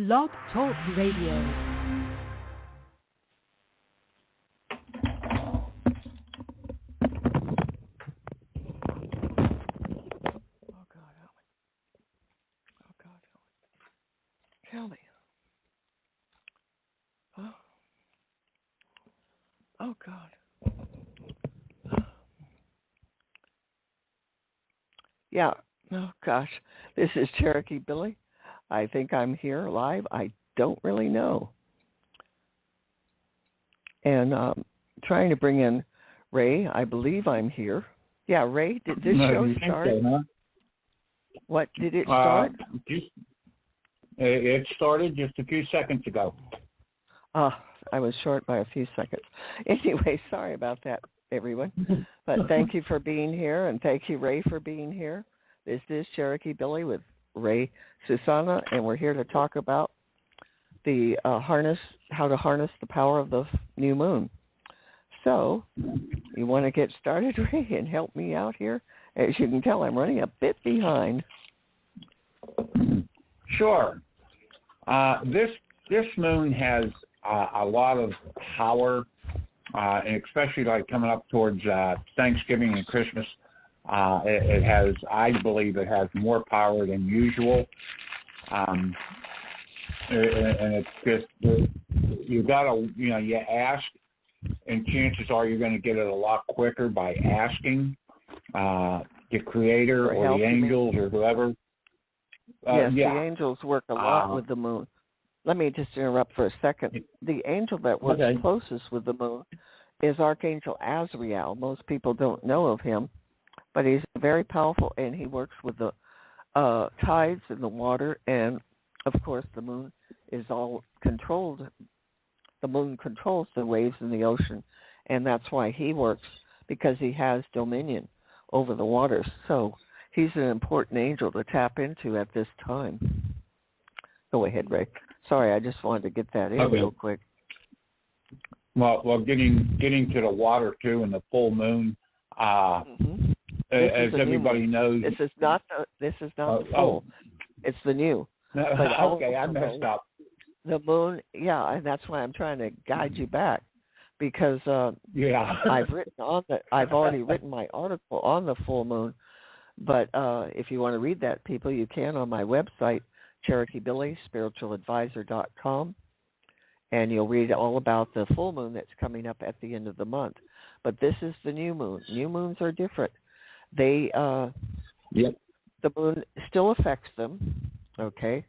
Blog Talk Radio. Tell me. Oh, God. Yeah. Oh, gosh. This is Cherokee Billie. I think I'm here live. I don't really know. And trying to bring in Ray. I believe I'm here. Yeah, Ray, did this show start? So, huh? What, did it start? It started just a few seconds ago. I was short by a few seconds. Anyway, sorry about that, everyone. But thank you for being here, and thank you, Ray, for being here. This is Cherokee Billie with Ray Susana, and we're here to talk about the how to harness the power of the new moon. So, you want to get started, Ray, and help me out here? As you can tell, I'm running a bit behind. Sure. This moon has a lot of power, and especially like coming up towards Thanksgiving and Christmas. It has, I believe, it has more power than usual. And it's just you gotta, you ask, and chances are you're going to get it a lot quicker by asking the Creator or the angels or whoever. Yes, the angels work a lot with the moon. Let me just interrupt for a second. The angel that works closest with the moon is Archangel Azrael. Most people don't know of him, but he's very powerful, and he works with the tides and the water, and, of course, the moon is all controlled. The moon controls the waves in the ocean, and that's why he works, because he has dominion over the waters. So he's an important angel to tap into at this time. Go ahead, Ray. Sorry, I just wanted to get that in real quick. Well, getting to the water too, and the full moon. As everybody knows, this is not the full. It's the new. But okay, I messed up. The moon, yeah, and that's why I'm trying to guide you back, because I've already written my article on the full moon. But if you want to read that, people, you can on my website, Cherokee Billie, spiritualadvisor.com, and you'll read all about the full moon that's coming up at the end of the month. But this is the new moon. New moons are different. They, the moon still affects them, okay?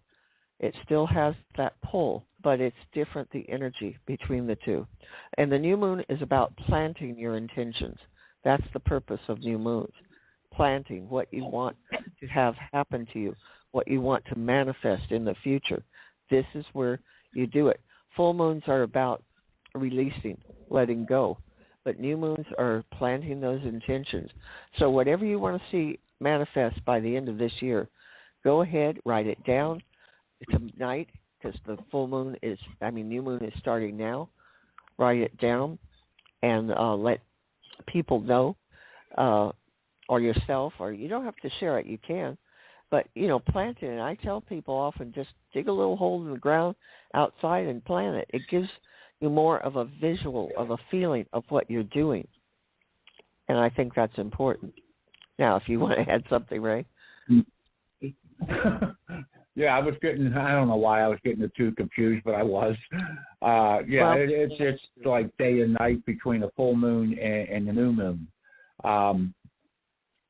It still has that pull, but it's different, the energy between the two. And the new moon is about planting your intentions. That's the purpose of new moons. Planting what you want to have happen to you, what you want to manifest in the future. This is where you do it. Full moons are about releasing, letting go, but new moons are planting those intentions. So whatever you want to see manifest by the end of this year, go ahead, write it down tonight, because the new moon is starting now. Write it down and let people know, or yourself, or you don't have to share it, you can, but, plant it. And I tell people often, just dig a little hole in the ground outside and plant it. It gives you more of a visual, of a feeling of what you're doing. And I think that's important. Now, if you want to add something, Ray. Yeah, I don't know why I was getting the two confused, but I was. It's like day and night between the full moon and the new moon.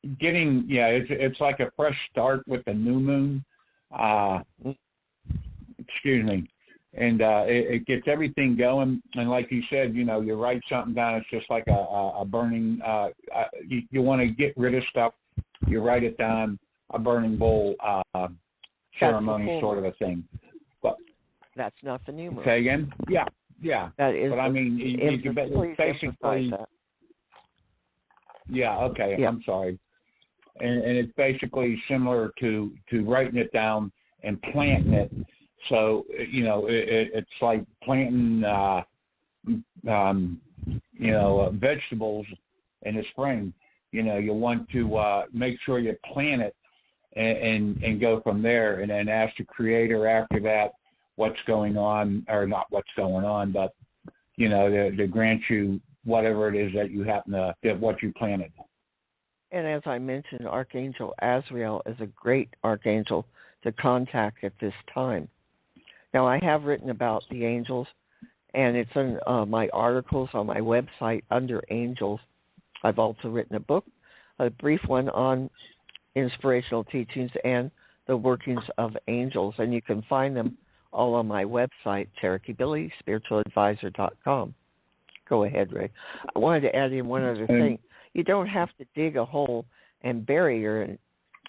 It's like a fresh start with the new moon. Excuse me. And it gets everything going. And like you said, you write something down. It's just like a burning, you want to get rid of stuff. You write it down, a burning bowl ceremony sort of a thing. But that's not the new moon. Say again? Yeah. That is. But I mean, you basically. Yeah, okay, yeah. I'm sorry. And it's basically similar to writing it down and planting it. So, it's like planting, vegetables in the spring. You want to make sure you plant it and go from there, and then ask the Creator after that what's going on, or not what's going on, but, you know, to grant you whatever it is that you happen to, that what you planted. And as I mentioned, Archangel Azrael is a great archangel to contact at this time. Now, I have written about the angels, and it's in my articles on my website under angels. I've also written a book, a brief one on inspirational teachings and the workings of angels, and you can find them all on my website, Cherokee Billie, spiritualadvisor.com. Go ahead, Ray. I wanted to add in one other thing. You don't have to dig a hole and bury your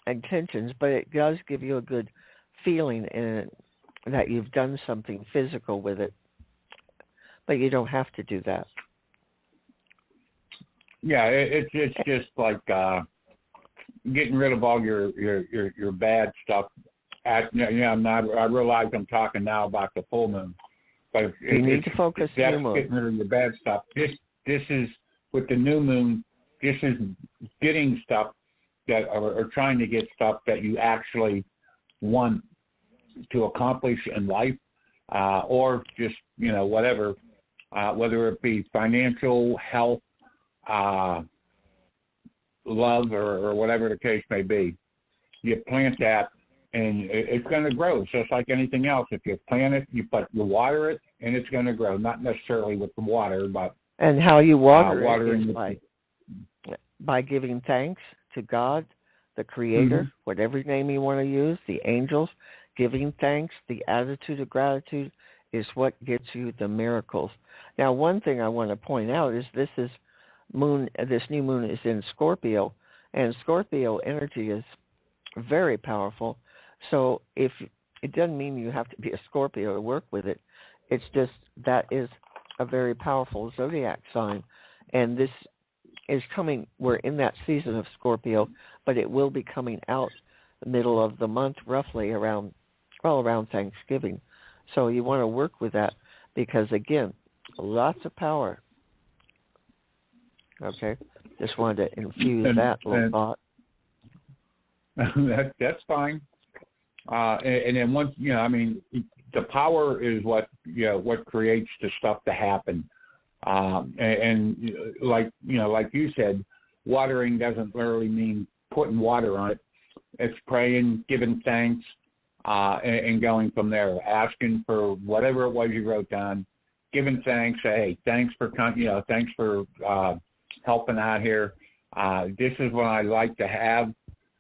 intentions, but it does give you a good feeling in that you've done something physical with it. But you don't have to do that. Yeah, it's just like getting rid of all your bad stuff. I realize I'm talking now about the full moon, but you need to focus that's new moon. getting rid of your bad stuff. This is with the new moon. This is getting stuff that are trying to get stuff that you actually want to accomplish in life, or just, you know, whatever, whether it be financial, health, love, or whatever the case may be. You plant that, and it's going to grow. It's just like anything else. If you plant it, you water it, and it's going to grow. Not necessarily with the water, but and how you water it watering is by giving thanks to God, the Creator, whatever name you want to use, the angels. Giving thanks, the attitude of gratitude is what gets you the miracles. Now, one thing I want to point out is this new moon is in Scorpio, and Scorpio energy is very powerful. So if it doesn't mean you have to be a Scorpio to work with it, it's just that is a very powerful zodiac sign, and this is coming. We're in that season of Scorpio, but it will be coming out the middle of the month, roughly around Thanksgiving. So you want to work with that because, again, lots of power. Okay? Just wanted to infuse that little thought. That's fine. And then once, you know, I mean, the power is what, you know, what creates the stuff to happen. And like, you know, like you said, watering doesn't literally mean putting water on it. It's praying, giving thanks, and going from there, asking for whatever it was you wrote down, giving thanks. Hey, thanks for helping out here. This is what I like to have,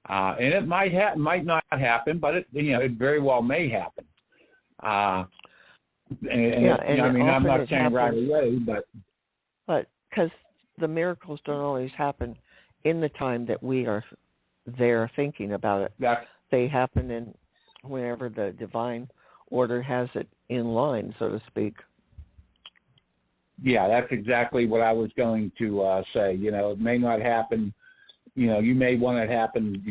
and it might not happen, but it very well may happen. I mean, I'm not saying right away, but because the miracles don't always happen in the time that we are there thinking about it. They happen in whenever the divine order has it in line, so to speak. Yeah, that's exactly what I was going to say. You know, it may not happen. You know, you may want it to happen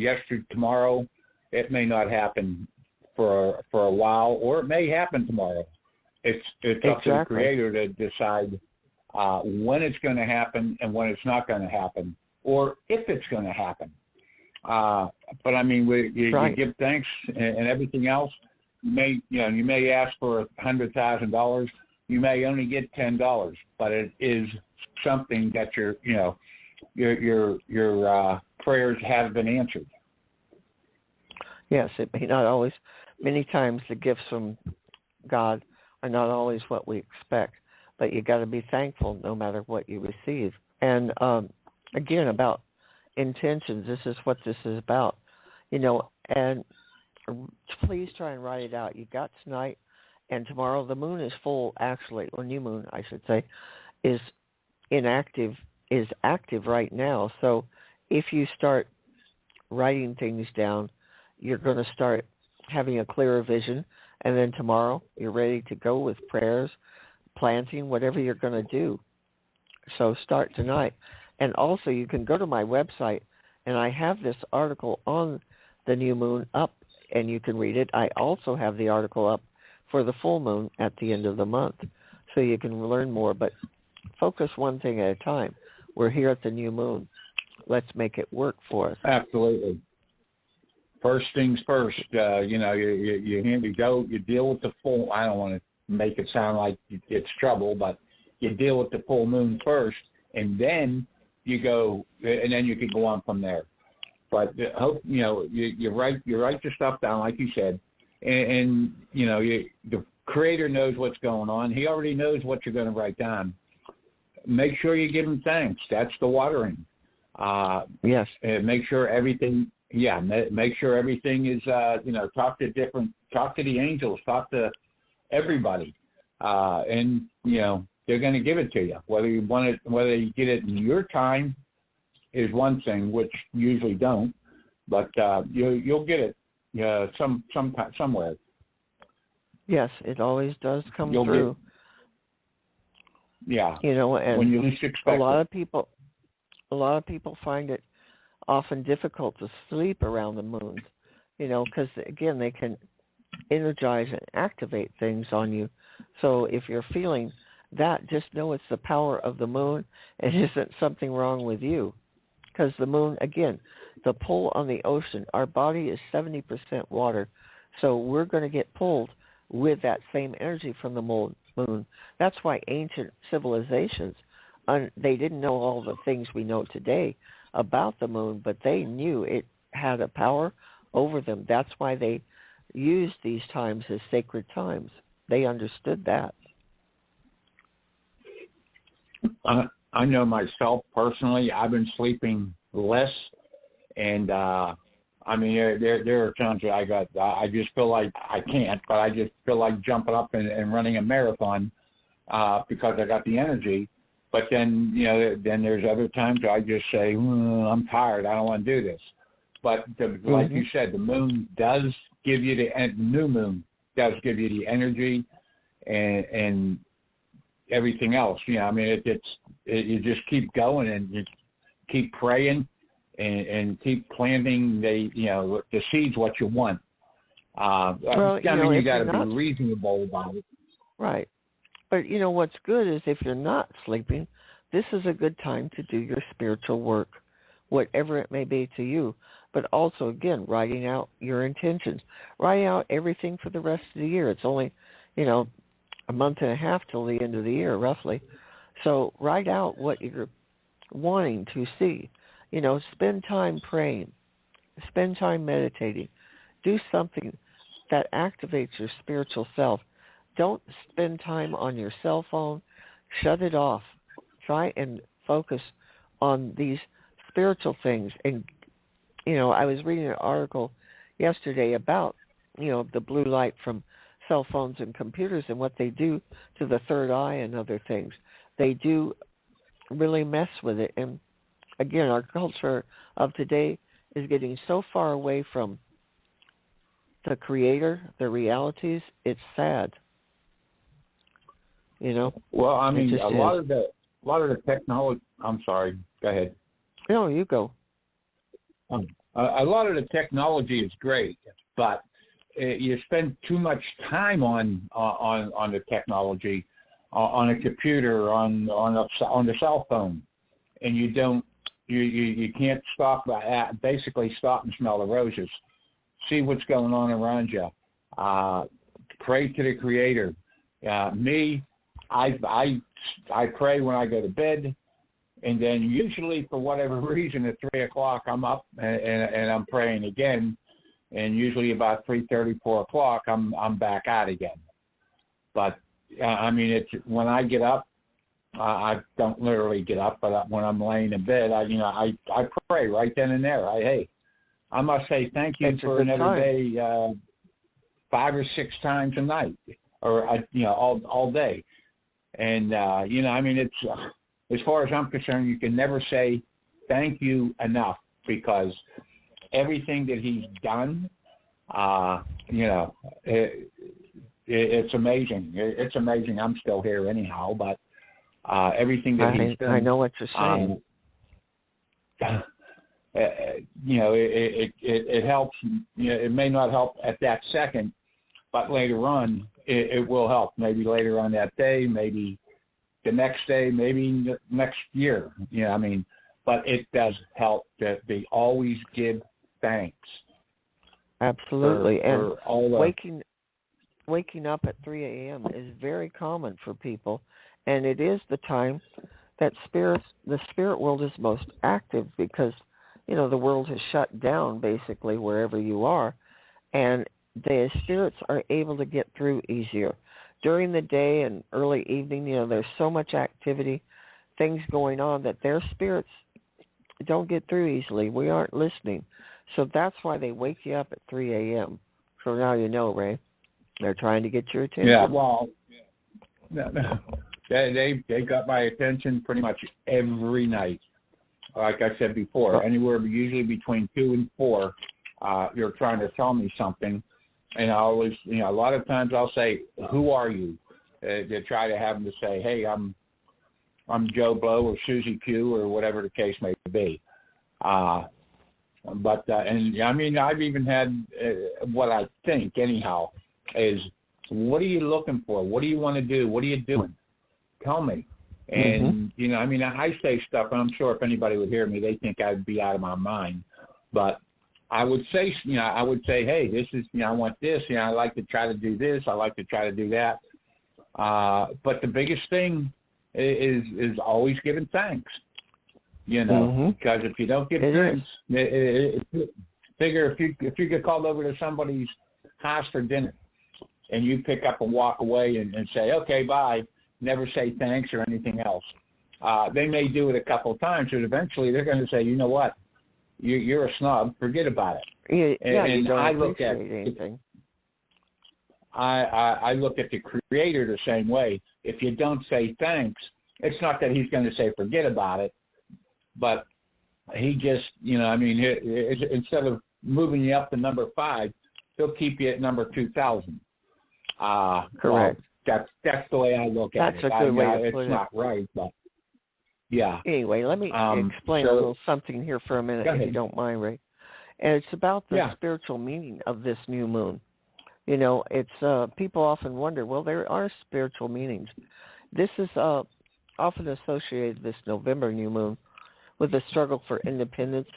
tomorrow. It may not happen for a while, or it may happen tomorrow. It's up to the Creator to decide when it's going to happen and when it's not going to happen, or if it's going to happen. But I mean, you give thanks and everything else. You may ask for $100,000. You may only get $10, but it is something that your prayers have been answered. Yes, it may not always. Many times the gifts from God are not always what we expect, but you got to be thankful no matter what you receive. And again, about intentions, this is what this is about, and please try and write it out. You got tonight and tomorrow. The moon is full, actually, or new moon, I should say, is active right now. So if you start writing things down, you're going to start having a clearer vision, and then tomorrow you're ready to go with prayers, planting, whatever you're going to do. So start tonight. And also you can go to my website, and I have this article on the new moon up, and you can read it. I also have the article up for the full moon at the end of the month, so you can learn more. But focus one thing at a time. We're here at the new moon. Let's make it work for us. Absolutely. first things first. You deal with the full. I don't want to make it sound like it's trouble, but you deal with the full moon first, and then you go, and then you can go on from there. But you write your stuff down like you said, and the Creator knows what's going on. He already knows what you're going to write down. Make sure you give him thanks. That's the watering. Yes. And make sure everything. Yeah, make sure everything is. Talk to the angels. Talk to everybody, and they're going to give it to you. Whether you want it, whether you get it in your time, is one thing, which you usually don't, but you'll get it somewhere. Yes, it always does come You'll through. Yeah. And when you least expect a lot of people find it often difficult to sleep around the moon, because again, they can energize and activate things on you. So if you're feeling that, just know it's the power of the moon. It isn't something wrong with you. Because the moon, again, the pull on the ocean, our body is 70% water. So we're going to get pulled with that same energy from the moon. That's why ancient civilizations, they didn't know all the things we know today about the moon, but they knew it had a power over them. That's why they used these times as sacred times. They understood that. I know myself personally, I've been sleeping less, and there are times that I just feel like I can't, but I just feel like jumping up and running a marathon because I got the energy. But then, then there's other times I just say, I'm tired, I don't want to do this. But like you said, the moon does give you new moon does give you the energy and everything else. You just keep going and you keep praying and keep planting the seeds what you want. Well, you got to be reasonable about it. Right. But what's good is if you're not sleeping, this is a good time to do your spiritual work, whatever it may be to you. But also, again, writing out your intentions. Write out everything for the rest of the year. It's only, a month and a half till the end of the year, roughly. So write out what you're wanting to see. Spend time praying. Spend time meditating. Do something that activates your spiritual self. Don't spend time on your cell phone. Shut it off. Try and focus on these spiritual things. And, I was reading an article yesterday about, the blue light from cell phones and computers and what they do to the third eye and other things. They do really mess with it. And, again, our culture of today is getting so far away from the Creator, the realities. It's sad. Well, I mean, a lot of the technology. I'm sorry. Go ahead. No, you go. A lot of the technology is great, but you spend too much time on the technology, on a computer, on the cell phone, and you can't stop. Basically, stop and smell the roses. See what's going on around you. Pray to the Creator. I pray when I go to bed, and then usually for whatever reason at 3 o'clock I'm up and I'm praying again, and usually about 3:30, 4 o'clock I'm back out again. But it's when I get up, I don't literally get up, but when I'm laying in bed, I pray right then and there. I must say thank you for another day 5 or 6 times a night, or all day. And it's as far as I'm concerned, you can never say thank you enough, because everything that he's done, it's amazing. It's amazing. I'm still here anyhow, but everything that he's done. I know what you're saying. It helps. It may not help at that second, but later on, it will help. Maybe later on that day, maybe the next day, maybe next year. But it does help that they always give thanks. Absolutely. And for all the waking up at 3 a.m. is very common for people, and it is the time that the spirit world is most active because, the world has shut down basically wherever you are, and the spirits are able to get through easier. During the day and early evening, there's so much activity, things going on that their spirits don't get through easily. We aren't listening. So that's why they wake you up at 3 a.m. So now you know, Ray. They're trying to get your yeah. attention. Well, they got my attention pretty much every night. Like I said before, anywhere usually between 2 and 4, you're trying to tell me something, and I always, a lot of times I'll say, "Who are you?" To try to have them to say, "Hey, I'm Joe Blow or Susie Q or whatever the case may be." And I mean, I've even had what I think anyhow is, what are you looking for? What do you want to do? What are you doing? Tell me. And, I mean, I say stuff, and I'm sure if anybody would hear me, they think I'd be out of my mind. But I would say, hey, this is, I want this. I like to try to do this. I like to try to do that. But the biggest thing is always giving thanks, because if you don't give thanks, figure if you get called over to somebody's house for dinner and you pick up and walk away and say, okay, bye, never say thanks or anything else. They may do it a couple of times, but eventually they're going to say, you know what, you're a snub, forget about it. You don't appreciate anything. I look at the Creator the same way. If you don't say thanks, it's not that he's going to say forget about it, but he just, instead of moving you up to number 5, he'll keep you at number 2,000. Correct. Well, that's the way I look at it. That's a good way to put it. It's not right, but yeah. Anyway, let me explain a little something here for a minute, if you don't mind, Ray. And it's about the spiritual meaning of this new moon. It's people often wonder, well, there are spiritual meanings. This is often associated, this November new moon, with the struggle for independence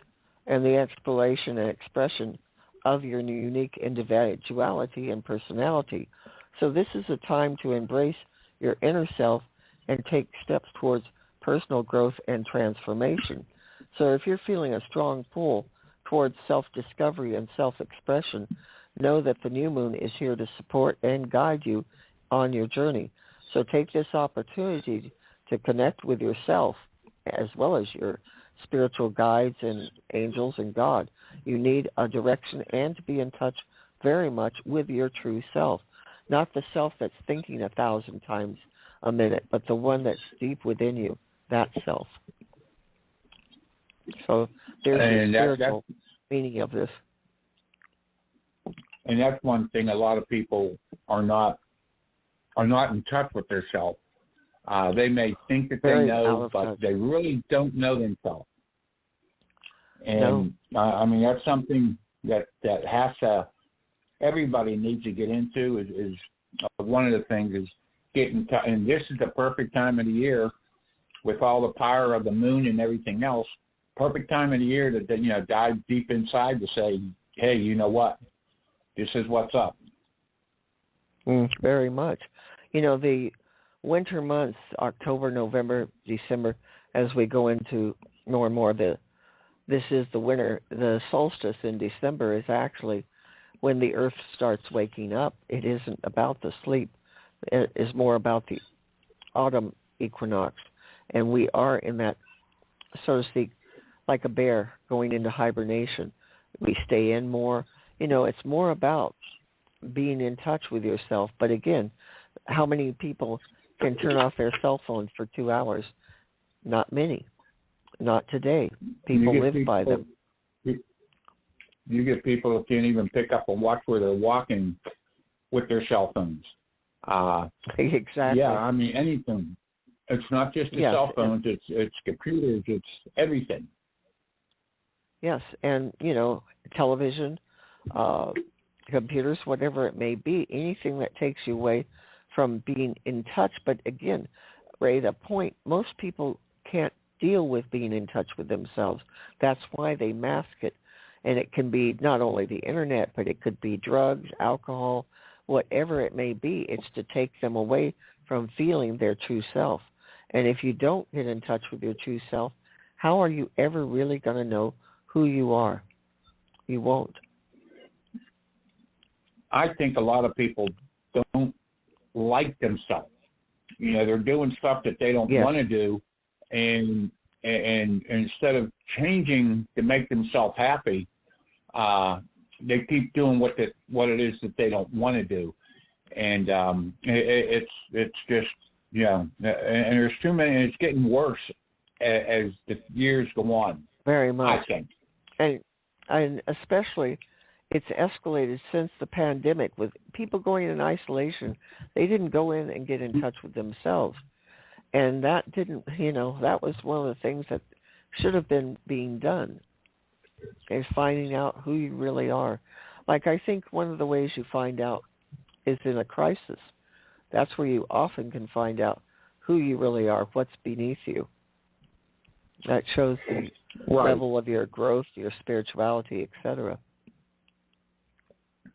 and the exploration and expression of your unique individuality and personality. So this is a time to embrace your inner self and take steps towards personal growth and transformation. So if you're feeling a strong pull towards self-discovery and self-expression, know that the new moon is here to support and guide you on your journey. So take this opportunity to connect with yourself as well as your spiritual guides and angels and God. You need a direction and to be in touch very much with your true self. Not the self that's thinking 1,000 times a minute, but the one that's deep within you, that self. So there's the spiritual meaning of this. And that's one thing, a lot of people are not in touch with their self. They may think that they know, but they really don't know themselves. And I mean, that's something that has to, everybody needs to get into. Is one of the things is getting, and this is the perfect time of the year with all the power of the moon and everything else. Perfect time of the year to dive deep inside to say, hey, you know what? This is what's up. Very much. The winter months, October, November, December, as we go into more and more, this is the winter. The solstice in December is actually when the earth starts waking up. It isn't about the sleep. It is more about the autumn equinox. And we are in that, so to speak, like a bear going into hibernation. We stay in more. It's more about being in touch with yourself. But again, how many people can turn off their cell phone for 2 hours? Not many. Not today. People live by them. You get people who can't even pick up a watch where they're walking with their cell phones. Exactly. Yeah, I mean, anything. It's not just the cell phones. It's computers. It's everything. Yes, and, television, computers, whatever it may be, anything that takes you away from being in touch. But again, Ray, the point, most people can't deal with being in touch with themselves. That's why they mask it. And it can be not only the internet, but it could be drugs, alcohol, whatever it may be. It's to take them away from feeling their true self. And if you don't get in touch with your true self, how are you ever really going to know who you are? You won't. I think a lot of people don't like themselves. They're doing stuff that they don't Yes. want to do, and instead of changing to make themselves happy, they keep doing what it is that they don't want to do, and it's just and there's too many, and it's getting worse as the years go on. Very much. I think, and especially it's escalated since the pandemic with people going in isolation. They didn't go in and get in touch with themselves. And that didn't, that was one of the things that should have been being done, is finding out who you really are. Like, I think one of the ways you find out is in a crisis. That's where you often can find out who you really are, what's beneath you. That shows the level of your growth, your spirituality, etc.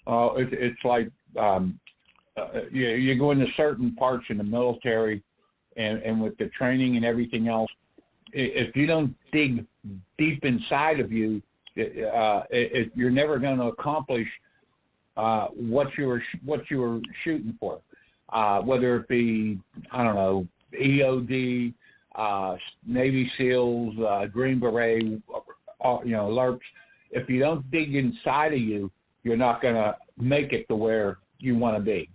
It's like you go into certain parts in the military, and with the training and everything else, if you don't dig deep inside of you, you're never going to accomplish what you were shooting for. Whether it be, I don't know, EOD, Navy SEALs, Green Beret, LARPs. If you don't dig inside of you, you're not going to make it to where you want to be.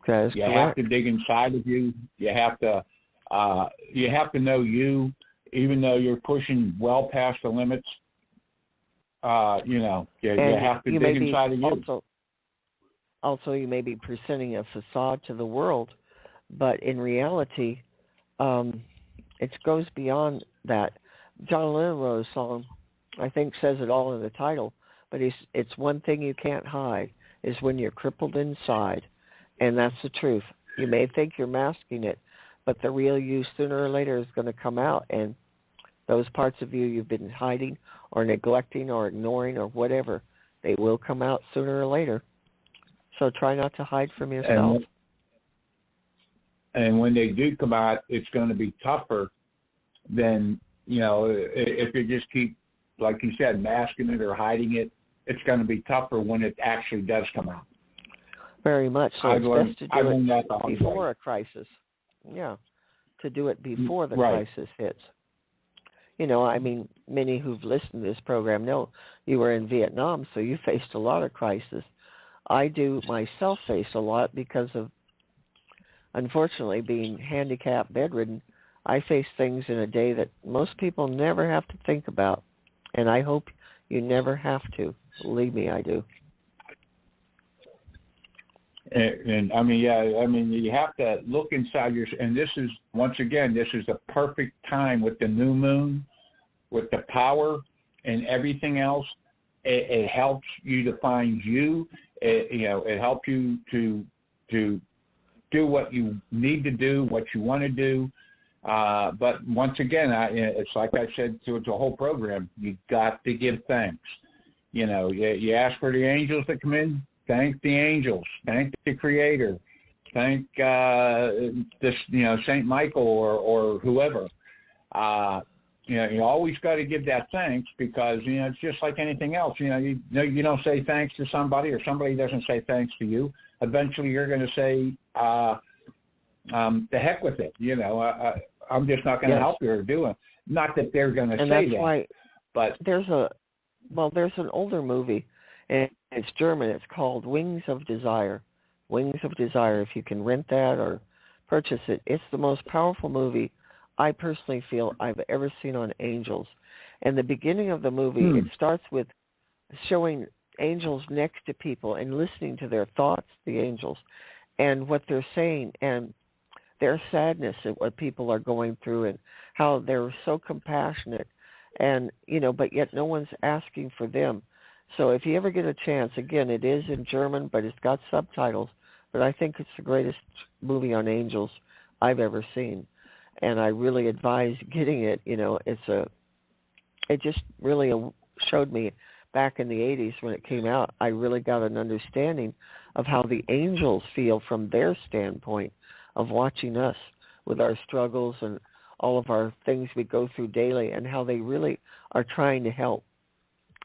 You have to dig inside of you. You have to know you, even though you're pushing well past the limits. You have to dig inside of you. Also, you may be presenting a facade to the world, but in reality, it goes beyond that. John Lennon wrote a song, I think says it all in the title, but it's one thing you can't hide is when you're crippled inside. And that's the truth. You may think you're masking it, but the real you sooner or later is going to come out, and those parts of you you've been hiding or neglecting or ignoring or whatever, they will come out sooner or later. So try not to hide from yourself. And when they do come out, it's going to be tougher than, if you just keep, like you said, masking it or hiding it. It's going to be tougher when it actually does come out. Very much so. It's best to do it before a crisis. Yeah, to do it before the crisis hits. Many who've listened to this program know you were in Vietnam, so you faced a lot of crisis. I do myself face a lot because of, unfortunately, being handicapped, bedridden. I face things in a day that most people never have to think about, and I hope you never have to. Believe me, I do. And you have to look inside and this is, once again, this is the perfect time with the new moon, with the power and everything else. It helps you to find you. It helps you to do what you need to do, what you want to do. But once again, it's like I said to the whole program, you got to give thanks. You ask for the angels to come in. Thank the angels. Thank the Creator. Thank Saint Michael or whoever. You always got to give that thanks because it's just like anything else. You don't say thanks to somebody or somebody doesn't say thanks to you. Eventually, you're going to say, "The heck with it." I'm just not going to help you or do it. Not that they're going to say that. And that's why. But there's an older movie, and it's German. It's called Wings of Desire. Wings of Desire. If you can rent that or purchase it, it's the most powerful movie I personally feel I've ever seen on angels. And the beginning of the movie, it starts with showing angels next to people and listening to their thoughts, the angels, and what they're saying and their sadness at what people are going through and how they're so compassionate and, but yet no one's asking for them. So if you ever get a chance, again, it is in German, but it's got subtitles, but I think it's the greatest movie on angels I've ever seen. And I really advise getting it. It just really showed me back in the 80s when it came out, I really got an understanding of how the angels feel from their standpoint of watching us with our struggles and all of our things we go through daily, and how they really are trying to help.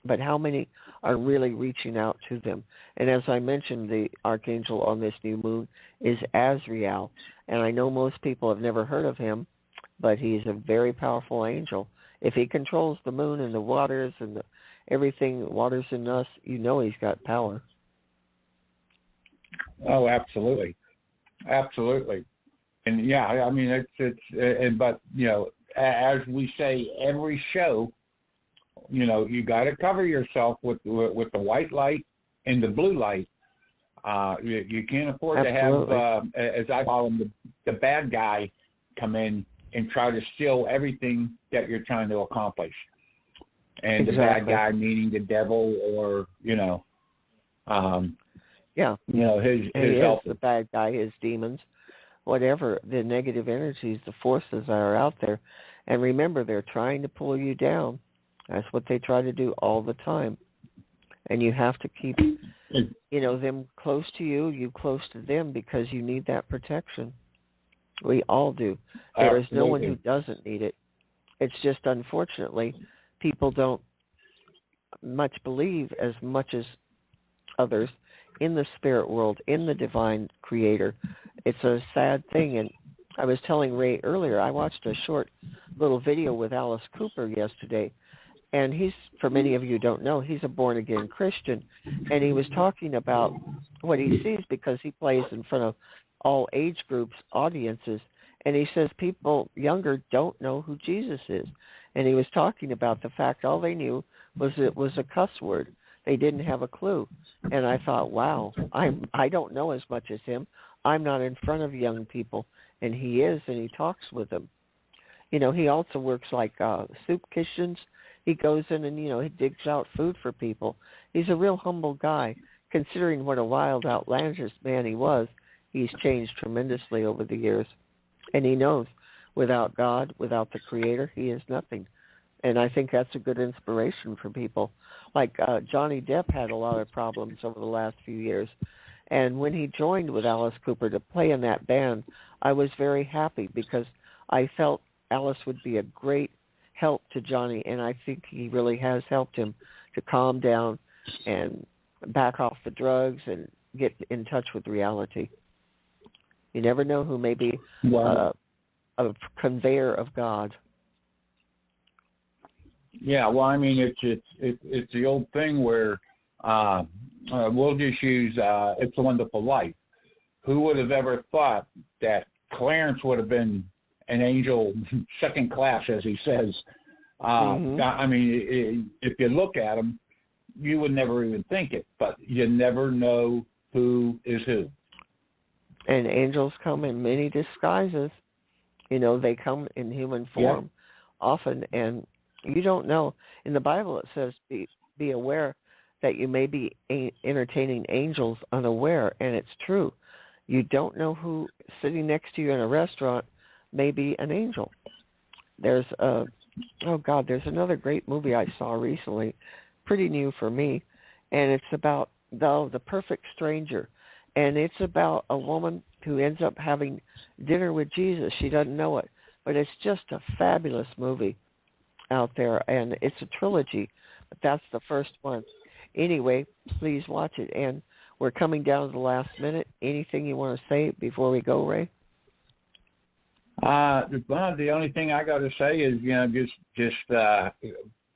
But how many are really reaching out to them? And as I mentioned, the archangel on this new moon is Azrael. And I know most people have never heard of him, but he's a very powerful angel. If he controls the moon and the waters and everything, waters in us, you know he's got power. Oh, absolutely. Absolutely. And yeah, I mean, but, as we say every show, you got to cover yourself with the white light and the blue light. You can't afford Absolutely. to have, as I call him, the bad guy come in and try to steal everything that you're trying to accomplish. And Exactly. the bad guy meaning the devil, or Yeah. his And he is helpers. the bad guy, his demons, whatever, the negative energies, the forces that are out there. And remember, they're trying to pull you down. That's what they try to do all the time. And you have to keep, them close to you, you close to them, because you need that protection. We all do. There is no one who Absolutely. doesn't need it. It's just, unfortunately, people don't much believe as much as others in the spirit world, in the divine creator. It's a sad thing. And I was telling Ray earlier, I watched a short little video with Alice Cooper yesterday. And he's, for many of you who don't know, he's a born-again Christian. And he was talking about what he sees because he plays in front of all age groups, audiences. And he says people younger don't know who Jesus is. And he was talking about the fact all they knew was it was a cuss word. They didn't have a clue. And I thought, wow, I don't know as much as him. I'm not in front of young people. And he is, and he talks with them. He also works like soup kitchens. He goes in and, he digs out food for people. He's a real humble guy. Considering what a wild, outlandish man he was, he's changed tremendously over the years. And he knows without God, without the Creator, he is nothing. And I think that's a good inspiration for people. Like Johnny Depp had a lot of problems over the last few years. And when he joined with Alice Cooper to play in that band, I was very happy because I felt Alice would be a great help to Johnny, and I think he really has helped him to calm down and back off the drugs and get in touch with reality. You never know who may be Well, a conveyor of God. yeah. Well, I mean, it's the old thing where we'll just use "It's a Wonderful Life." Who would have ever thought that Clarence would have been an angel second class, as he says? Hmm. I mean, if you look at him, you would never even think it, but you never know who is who. And angels come in many disguises. They come in human Yep. form often, and you don't know. In the Bible, it says, be aware that you may be entertaining angels unaware, and it's true. You don't know who sitting next to you in a restaurant may be an angel. There's there's another great movie I saw recently, pretty new for me, and it's about the perfect stranger, and it's about a woman who ends up having dinner with Jesus. She doesn't know it, but it's just a fabulous movie out there, and it's a trilogy, but that's the first one. Anyway, please watch it, and we're coming down to the last minute. Anything you want to say before we go, Ray? Well, the only thing I got to say is, just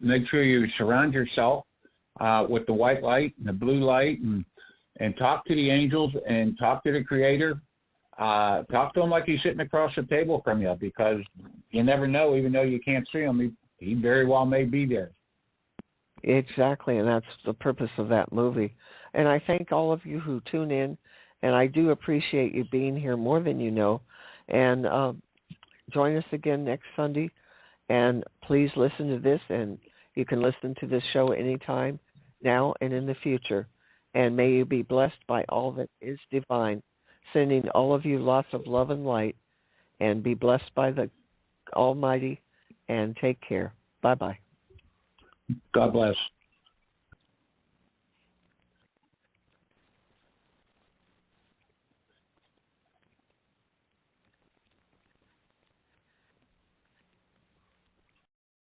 make sure you surround yourself with the white light and the blue light, and talk to the angels and talk to the Creator. Talk to him like he's sitting across the table from you, because you never know. Even though you can't see him, he very well may be there. Exactly, and that's the purpose of that movie. And I thank all of you who tune in, and I do appreciate you being here more than you know. And join us again next Sunday, and please listen to this, and you can listen to this show anytime, now and in the future. And may you be blessed by all that is divine, sending all of you lots of love and light, and be blessed by the Almighty, and take care. Bye-bye. God bless.